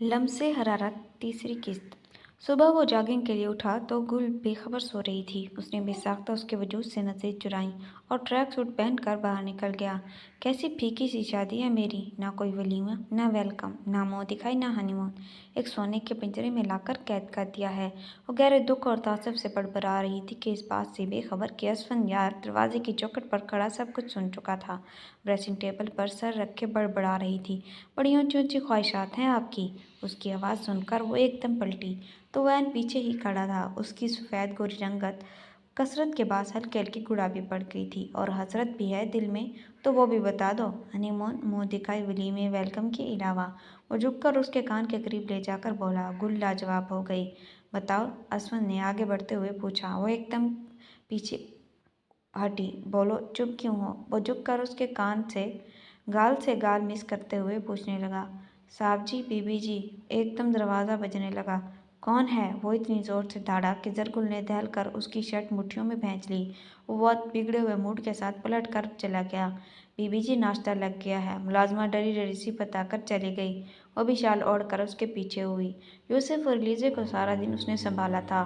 लम्से हरारत तीसरी किस्त। सुबह वो जॉगिंग के लिए उठा तो गुल बेखबर सो रही थी। उसने बेसाख्ता उसके वजूद से नजरें चुराईं और ट्रैक सूट पहनकर बाहर निकल गया। कैसी फीकी सी शादी है मेरी, ना कोई वलीमा, ना वेलकम, ना मुंह दिखाई, ना हनीमून। एक सोने के पिंजरे में लाकर कैद कर दिया है। वो गहरे दुख और तासुब से बड़बड़ा रही थी कि इस बात से बेखबर कि असफन यार दरवाजे की चौखट पर खड़ा सब कुछ सुन चुका था। ड्रेसिंग टेबल पर सर रखे बड़बड़ा रही थी। बड़ी ऊंची ऊंची ख्वाहिशात हैं आपकी। उसकी आवाज़ सुनकर वो एकदम पलटी तो वैन पीछे ही खड़ा था। उसकी सफ़ेद गोरी रंगत कसरत के बाद हल्की हल्की गुलाबी पड़ गई थी। और हसरत भी है दिल में तो वो भी बता दो। हनीमून, मुंह दिखाई, वलीमे, वेलकम के अलावा। वो झुककर उसके कान के करीब ले जाकर बोला। गुल लाजवाब हो गई। बताओ, असफन ने आगे बढ़ते हुए पूछा। वो एकदम पीछे हटी। बोलो, चुप क्यों हो? वो झुककर उसके कान से गाल मिस करते हुए पूछने लगा। साहब जी, बीबी जी। एकदम दरवाज़ा बजने लगा। कौन है? वो इतनी ज़ोर से दहाड़ा कि जरगुल ने दहल कर उसकी शर्ट मुट्ठियों में भैंच ली। वो बहुत बिगड़े हुए मूड के साथ पलट कर चला गया। बीबी जी, नाश्ता लग गया है। मुलाजमा डरी डरी सी बताकर चली गई। वो भी शाल ओढ़ कर उसके पीछे हुई। यूसुफ और लीजे को सारा दिन उसने संभाला था।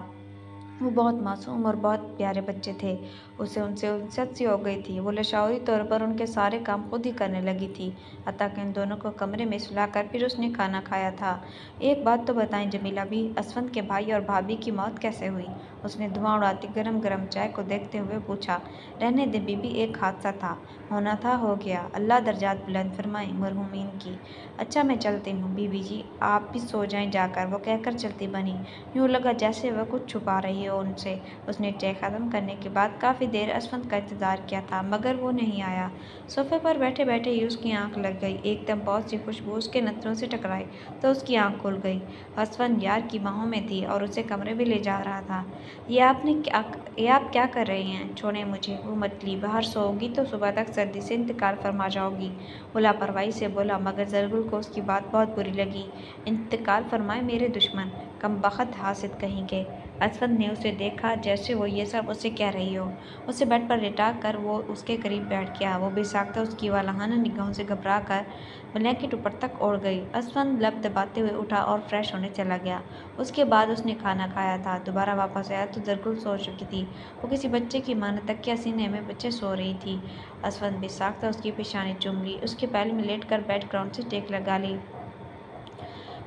वो बहुत मासूम और बहुत प्यारे बच्चे थे। उसे उनसे उल्फत सी हो गई थी। वो लशावरी तौर पर उनके सारे काम खुद ही करने लगी थी। अतः इन दोनों को कमरे में सुलाकर फिर उसने खाना खाया था। एक बात तो बताएं जमीला भी, असफंद के भाई और भाभी की मौत कैसे हुई? उसने धुआं उड़ाती गरम गरम चाय को देखते हुए पूछा। रहने दे बीबी, एक हादसा था। होना था, हो गया। अल्लाह दर्जात बुलंद फरमाए मरहूमीन की। अच्छा, मैं चलती हूँ बीबी जी, आप भी सो जाएं जाकर। वो कहकर चलती बनी। यूँ लगा जैसे वह कुछ छुपा रही हो उनसे। उसने चाय ख़त्म करने के बाद काफ़ी देर असफंद का इंतज़ार किया था, मगर वो नहीं आया। सोफे पर बैठे बैठे ही उसकी आंख लग गई। एकदम बहुत सी खुशबू उसके नथनों से टकराई तो उसकी आंख खुल गई। असफंद यार की बाहों में थी और उसे कमरे में ले जा रहा था। ये आप क्या कर रही हैं? छोड़ें मुझे। वो मतली, बाहर सोओगी तो सुबह तक सर्दी से इंतकाल फरमा जाओगी। वो लापरवाही से बोला, मगर जरगुल को उसकी बात बहुत बुरी लगी। इंतकाल फरमाए मेरे दुश्मन, कमबख्त हासिद कहेंगे। असफंद ने उसे देखा जैसे वो ये सब उसे कह रही हो। उसे बेड पर लेटा कर वो उसके करीब बैठ गया। वो बेसाख्ता उसकी वालहाना निगाहों से घबरा कर ब्लैंकेट ऊपर तक ओढ़ गई। असफंद लब दबाते हुए उठा और फ्रेश होने चला गया। उसके बाद उसने खाना खाया था। दोबारा वापस आया तो जरगुल सो चुकी थी। वो किसी बच्चे की मानो तकिया सीने में बच्चे सो रही थी। असफंद बेसाख्ता उसकी पेशानी चूम ली, उसके पैर में लेट कर बेड ग्राउंड से टेक लगा ली।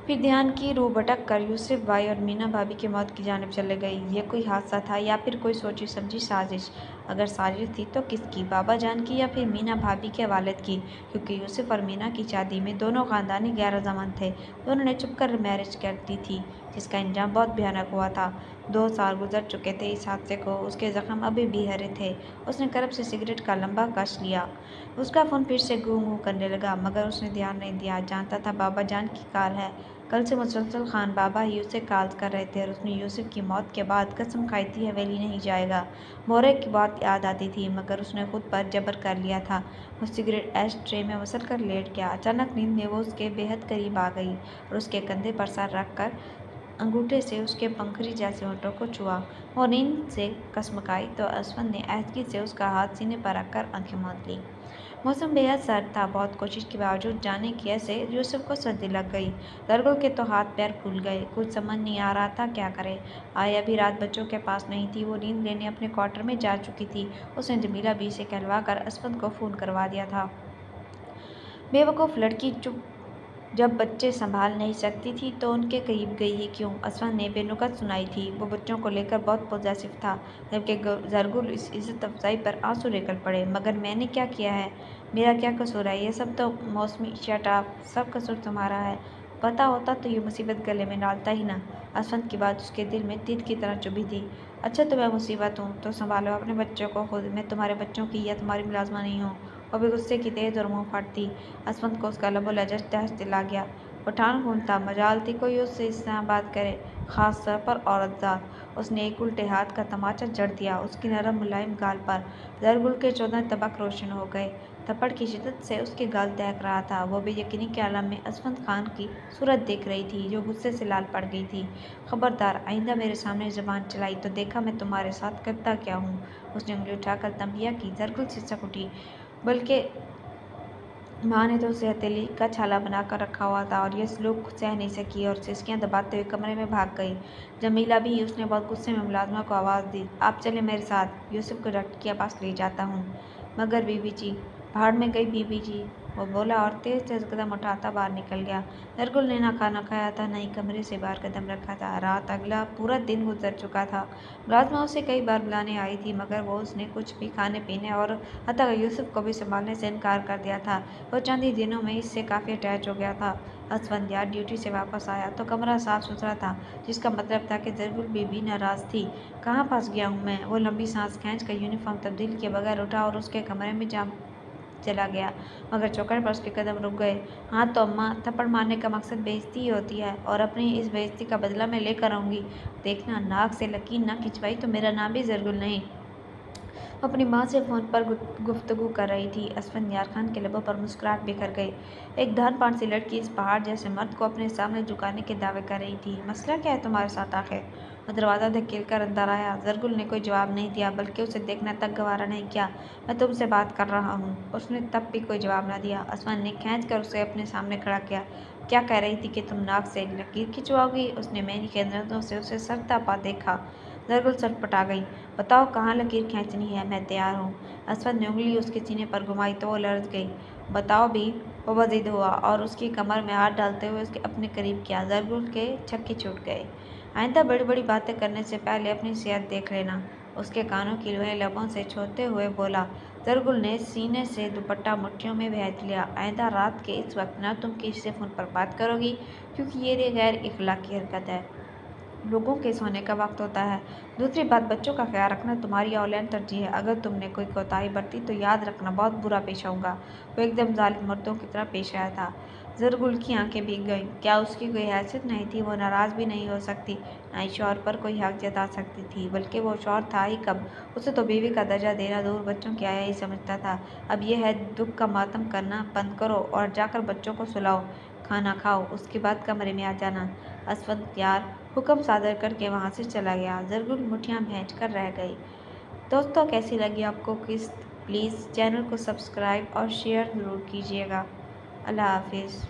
फिर ध्यान की रूह भटक कर यूसुफ भाई और मीना भाभी की मौत की जानिब चले गई। ये कोई हादसा था या फिर कोई सोची समझी साजिश? अगर साजिश थी तो किसकी? बाबा जान की या फिर मीना भाभी के वालिद की? क्योंकि यूसुफ और मीना की शादी में दोनों खानदानी गैर रजामंद थे। दोनों ने छुपकर मैरिज कर दी थी, जिसका अंजाम बहुत भयानक हुआ था। 2 साल गुजर चुके थे इस हादसे को। उसके जख्म अभी भी हरे थे। उसने करब से सिगरेट का लंबा कश लिया। उसका फ़ोन फिर से गूं गूं करने लगा, मगर उसने ध्यान नहीं दिया। जानता था बाबा जान की काल है। कल से मुसलसल खान बाबा ही उसे कॉल कर रहे थे और उसने यूसुफ की मौत के बाद कसम खाई थी हवेली नहीं जाएगा। मोहरे की बात याद आती थी, मगर उसने खुद पर जबर कर लिया था। वो सिगरेट एश ट्रे में मसल कर लेट गया। अचानक नींद में वो उसके बेहद करीब आ गई और उसके कंधे पर सर रख कर अंगूठे से उसके पंखुड़ी जैसे होंठों को छुआ। वो नींद से कसमकाई तो असफंद ने आहिस्तगी से उसका हाथ सीने पर रखकर आंखें मूंद ली। मौसम बेहद सर्द था। बहुत कोशिश के बावजूद जाने कैसे यूसुफ को सर्दी लग गई। जरगुल के तो हाथ पैर फूल गए। कुछ समझ नहीं आ रहा था क्या करे। आया भी रात बच्चों के पास नहीं थी। वो नींद लेने अपने क्वार्टर में जा चुकी थी। उसने जमीला बी से कहलवा कर असफंद को फ़ोन करवा दिया था। बेवकूफ़ लड़की, चुप। जब बच्चे संभाल नहीं सकती थी तो उनके करीब गई ही क्यों? असफंद ने बेनुकत सुनाई थी। वो बच्चों को लेकर बहुत पॉजेसिव था, जबकि जरगुल इस इज़्ज़त अफजाई पर आंसू निकल पड़े। मगर मैंने क्या किया है? मेरा क्या कसूर है? ये सब तो मौसमी, शट अप, सब कसूर तुम्हारा है। पता होता तो ये मुसीबत गले में डालता ही ना। असफंद की बात उसके दिल में तीर की तरह चुभी थी। अच्छा, तो मैं मुसीबत हूँ तो संभालो अपने बच्चों को खुद। मैं तुम्हारे बच्चों की या तुम्हारी मुलाजमा नहीं हूँ। वो भी गुस्से की तेज और मुँह फटती। असफंद को उसका लबो लहजा तहस दिला गया। पठान खून था, मजाल थी कोई उससे इस तरह बात करे, खास तौर पर औरत जात। उसने एक उल्टे हाथ का तमाचा जड़ दिया उसकी नरम मुलायम गाल पर। जरगुल के 14 तबक रोशन हो गए। थप्पड़ की शिद्दत से उसके गाल दहक रहा था। वो बेयकीनी के आलम में असफंद खान की सूरत देख रही थी, जो गुस्से से लाल पड़ गई थी। खबरदार, आइंदा मेरे सामने जबान चलाई तो देखा मैं तुम्हारे साथ करता क्या हूँ। उसने उंगली उठाकर तंबिया की। जरगुल सिसक उठी, बल्कि माँ ने तो उसे हथेली का छाला बनाकर रखा हुआ था और ये सलूक सह नहीं सकी और सिसकियाँ दबाते हुए कमरे में भाग गई। जमीला भी उसने बहुत गुस्से में मुलाजमा को आवाज़ दी, आप चले मेरे साथ, यूसुफ को डॉक्टर के पास ले जाता हूँ। मगर बीबी जी, भाड़ में गई बीबी जी, वो बोला और तेज तेज कदम उठाता बाहर निकल गया। नरगुल ने ना खाना खाया था, न ही कमरे से बाहर कदम रखा था। रात अगला पूरा दिन गुजर चुका था। मुलाजमा उसे कई बार बुलाने आई थी, मगर वो उसने कुछ भी खाने पीने और हत्ता यूसुफ को भी संभालने से इनकार कर दिया था। वो चंद ही दिनों में इससे काफ़ी अटैच हो गया था। असफंदियार ड्यूटी से वापस आया तो कमरा साफ सुथरा था, जिसका मतलब था कि जरगुल बीबी नाराज़ थी। कहाँ फंस गया हूँ मैं? वो लंबी सांस खींच कर यूनिफॉर्म तब्दील किए बगैर उठा और उसके कमरे में चला गया, मगर चौखट पर उसके कदम रुक गए। हाँ तो अम्मा, थप्पड़ मारने का मकसद बेइज्जती ही होती है और अपनी इस बेइज्जती का बदला मैं लेकर आऊँगी। देखना, नाक से लकीर न खिंचवाई तो मेरा नाम भी जरगुल नहीं। अपनी माँ से फ़ोन पर गुफ्तगू कर रही थी। असफंदियार खान के लबों पर मुस्कुराहट बिखर गई। एक दान-पान सी लड़की इस पहाड़ जैसे मर्द को अपने सामने झुकाने के दावे कर रही थी। मसला क्या है तुम्हारे साथ आखिर? वो दरवाज़ा धकेलकर अंदर आया। जरगुल ने कोई जवाब नहीं दिया, बल्कि उसे देखना तक गवारा नहीं किया। मैं तुमसे बात कर रहा हूँ। उसने तब भी कोई जवाब न दिया। असफंद ने खींचकर उसे अपने सामने खड़ा किया। क्या कह रही थी कि तुम नाक से लकीर खिंचवाओगी? उसने मेरी के नज़रों से उसे सरता पा देखा। जरगुल सटपटा गई। बताओ कहाँ लकीर खींचनी है, मैं तैयार हूँ। असफंद ने उंगली उसके सीने पर घुमाई तो वो लर्ज गई। बताओ भी। वो बजिद हुआ और उसकी कमर में हाथ डालते हुए उसके अपने करीब किया। जरगुल के छक्के छूट गए। आइंदा बड़ी बड़ी बातें करने से पहले अपनी सेहत देख लेना, उसके कानों की रुएं लबों से छूते हुए बोला। जरगुल ने सीने से दुपट्टा मुट्ठियों में भेज लिया। आइंदा रात के इस वक्त न तुम किसी से फ़ोन पर बात करोगी, क्योंकि ये गैर इखलाकी हरकत है। लोगों के सोने का वक्त होता है। दूसरी बात, बच्चों का ख्याल रखना तुम्हारी औलान तरजीह है। अगर तुमने कोई कोताही बरती तो याद रखना बहुत बुरा पेश आऊँगा। वो एकदम जालिम मर्दों की तरह पेश आया था। जरगुल की आंखें भीग गईं। क्या उसकी कोई हैसियत नहीं थी? वो नाराज़ भी नहीं हो सकती, न ही शौहर पर कोई हक जता सकती थी। बल्कि वो शौहर था ही कब? उसे तो बीवी का दर्जा देना दूर बच्चों की आया ही समझता था। अब यह है, दुख का मातम करना बंद करो और जाकर बच्चों को सुलाओ, खाना खाओ, उसके बाद कमरे में आ जाना। असफंदियार हुक्म सादर करके वहाँ से चला गया। जरगुल मुठ्ठियाँ भींच कर रह गई। दोस्तों, कैसी लगी आपको किस्त? प्लीज़ चैनल को सब्सक्राइब और शेयर ज़रूर कीजिएगा। अल्लाह हाफिज़।